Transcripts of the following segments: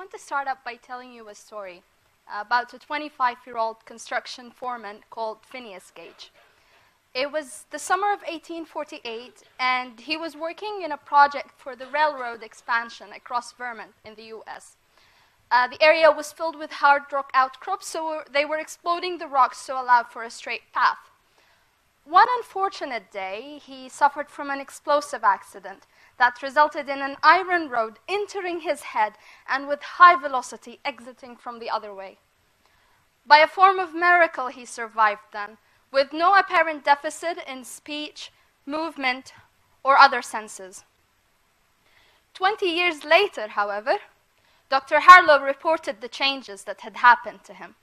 want to start up by telling you a story about a 25-year-old construction foreman called Phineas Gage. It was the summer of 1848, and he was working in a project for the railroad expansion across Vermont in the US. The area was filled with hard rock outcrops, so they were exploding the rocks to allow for a straight path. One unfortunate day, he suffered from an explosive accident that resulted in an iron rod entering his head and with high velocity exiting from the other way. By a form of miracle, he survived then, with no apparent deficit in speech, movement, or other senses. 20 years later, however, Dr. Harlow reported the changes that had happened to him.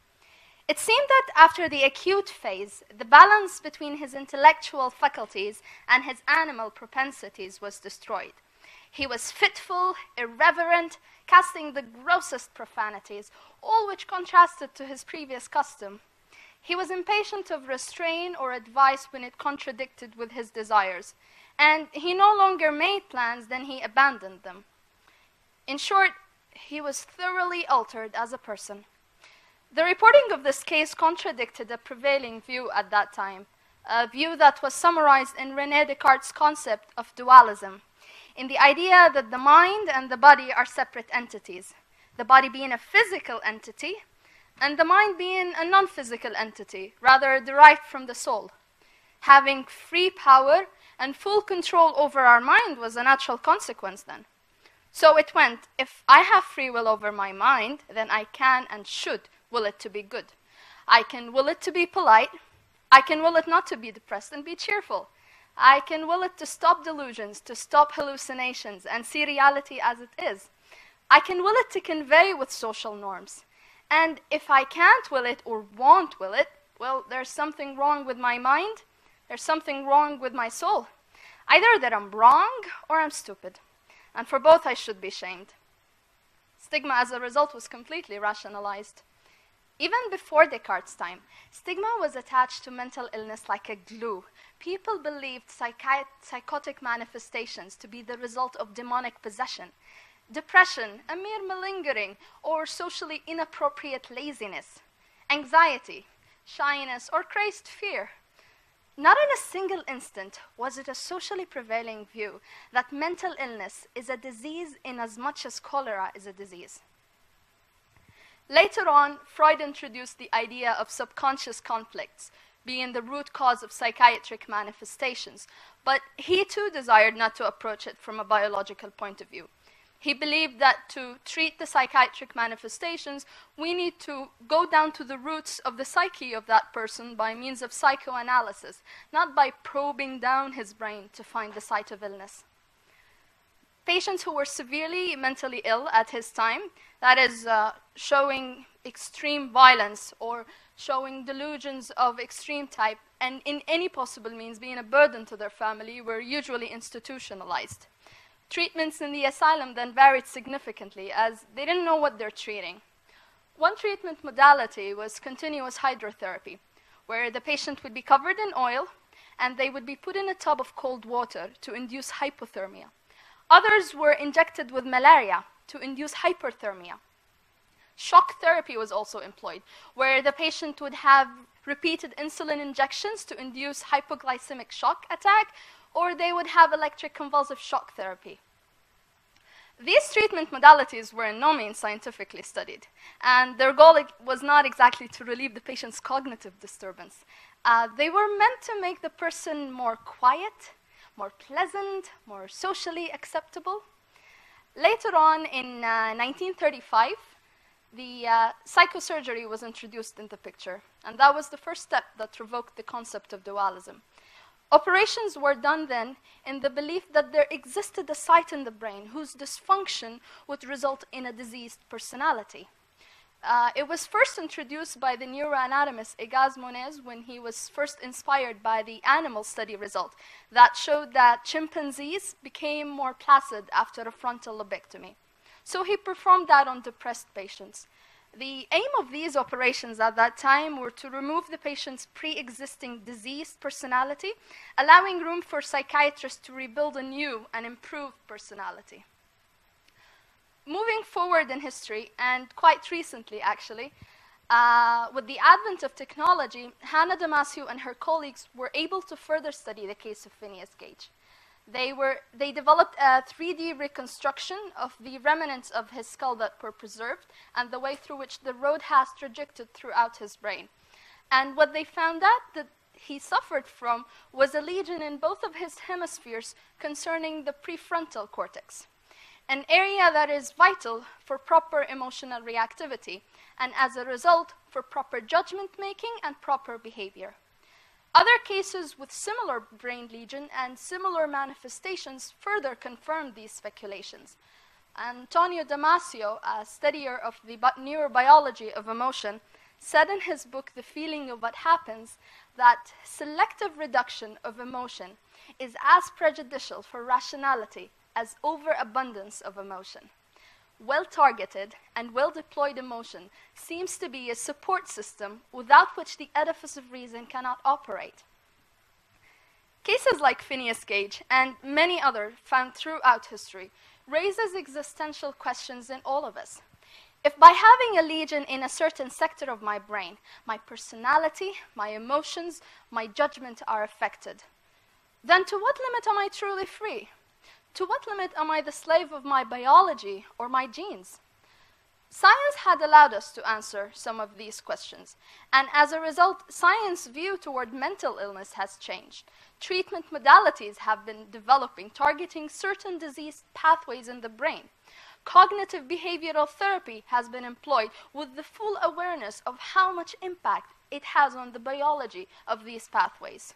It seemed that after the acute phase, the balance between his intellectual faculties and his animal propensities was destroyed. He was fitful, irreverent, casting the grossest profanities, all which contrasted to his previous custom. He was impatient of restraint or advice when it contradicted with his desires, and he no longer made plans, then he abandoned them. In short, he was thoroughly altered as a person. The reporting of this case contradicted a prevailing view at that time, a view that was summarized in René Descartes' concept of dualism, in the idea that the mind and the body are separate entities, the body being a physical entity, and the mind being a non-physical entity, rather derived from the soul. Having free power and full control over our mind was a natural consequence then. So it went, if I have free will over my mind, then I can and should will it to be good. I can will it to be polite. I can will it not to be depressed and be cheerful. I can will it to stop delusions, to stop hallucinations, and see reality as it is. I can will it to convey with social norms. And if I can't will it or won't will it, well, there's something wrong with my mind, there's something wrong with my soul. Either that I'm wrong or I'm stupid. And for both I should be shamed. Stigma as a result was completely rationalized. Even before Descartes' time, stigma was attached to mental illness like a glue. People believed psychotic manifestations to be the result of demonic possession, depression, a mere malingering, or socially inappropriate laziness, anxiety, shyness, or crazed fear. Not in a single instant was it a socially prevailing view that mental illness is a disease in as much as cholera is a disease. Later on, Freud introduced the idea of subconscious conflicts being the root cause of psychiatric manifestations, but he too desired not to approach it from a biological point of view. He believed that to treat the psychiatric manifestations, we need to go down to the roots of the psyche of that person by means of psychoanalysis, not by probing down his brain to find the site of illness. Patients who were severely mentally ill at his time, that is, showing extreme violence or showing delusions of extreme type, and in any possible means being a burden to their family, were usually institutionalized. Treatments in the asylum then varied significantly as they didn't know what they're treating. One treatment modality was continuous hydrotherapy, where the patient would be covered in oil and they would be put in a tub of cold water to induce hypothermia. Others were injected with malaria to induce hyperthermia. Shock therapy was also employed, where the patient would have repeated insulin injections to induce hypoglycemic shock attack, or they would have electric convulsive shock therapy. These treatment modalities were in no means scientifically studied, and their goal was not exactly to relieve the patient's cognitive disturbance. They were meant to make the person more quiet, more pleasant, more socially acceptable. Later on, in 1935, the psychosurgery was introduced in the picture, and that was the first step that revoked the concept of dualism. Operations were done then in the belief that there existed a site in the brain whose dysfunction would result in a diseased personality. It was first introduced by the neuroanatomist Egaz Moniz when he was first inspired by the animal study result that showed that chimpanzees became more placid after a frontal lobectomy. So he performed that on depressed patients. The aim of these operations at that time were to remove the patient's pre-existing diseased personality, allowing room for psychiatrists to rebuild a new and improved personality. moving forward in history, and quite recently actually, with the advent of technology, Hannah Damasio and her colleagues were able to further study the case of Phineas Gage. They developed a 3D reconstruction of the remnants of his skull that were preserved and the way through which the road has trajected throughout his brain. And what they found out that he suffered from was a lesion in both of his hemispheres concerning the prefrontal cortex, an area that is vital for proper emotional reactivity, and as a result, for proper judgment making and proper behavior. Other cases with similar brain lesion and similar manifestations further confirmed these speculations. Antonio Damasio, a studier of the neurobiology of emotion, said in his book, The Feeling of What Happens, that selective reduction of emotion is as prejudicial for rationality as overabundance of emotion. Well-targeted and well-deployed emotion seems to be a support system without which the edifice of reason cannot operate. Cases like Phineas Gage and many others found throughout history raises existential questions in all of us. If by having a lesion in a certain sector of my brain, my personality, my emotions, my judgment are affected, then to what limit am I truly free? To what limit am I the slave of my biology or my genes? Science had allowed us to answer some of these questions, and as a result, science's view toward mental illness has changed. Treatment modalities have been developing, targeting certain disease pathways in the brain. Cognitive behavioral therapy has been employed with the full awareness of how much impact it has on the biology of these pathways.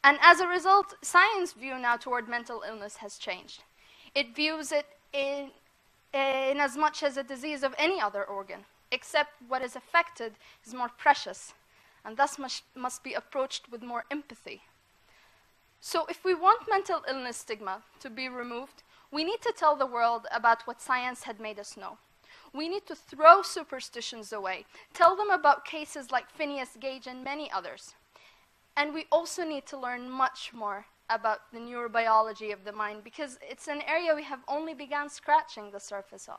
And as a result, science's view now toward mental illness has changed. It views it in as much as a disease of any other organ, except what is affected is more precious, and thus must be approached with more empathy. So if we want mental illness stigma to be removed, we need to tell the world about what science had made us know. We need to throw superstitions away, tell them about cases like Phineas Gage and many others. And we also need to learn much more about the neurobiology of the mind, because it's an area we have only begun scratching the surface of.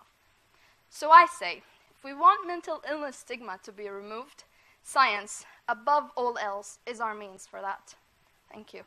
So I say, if we want mental illness stigma to be removed, science, above all else, is our means for that. Thank you.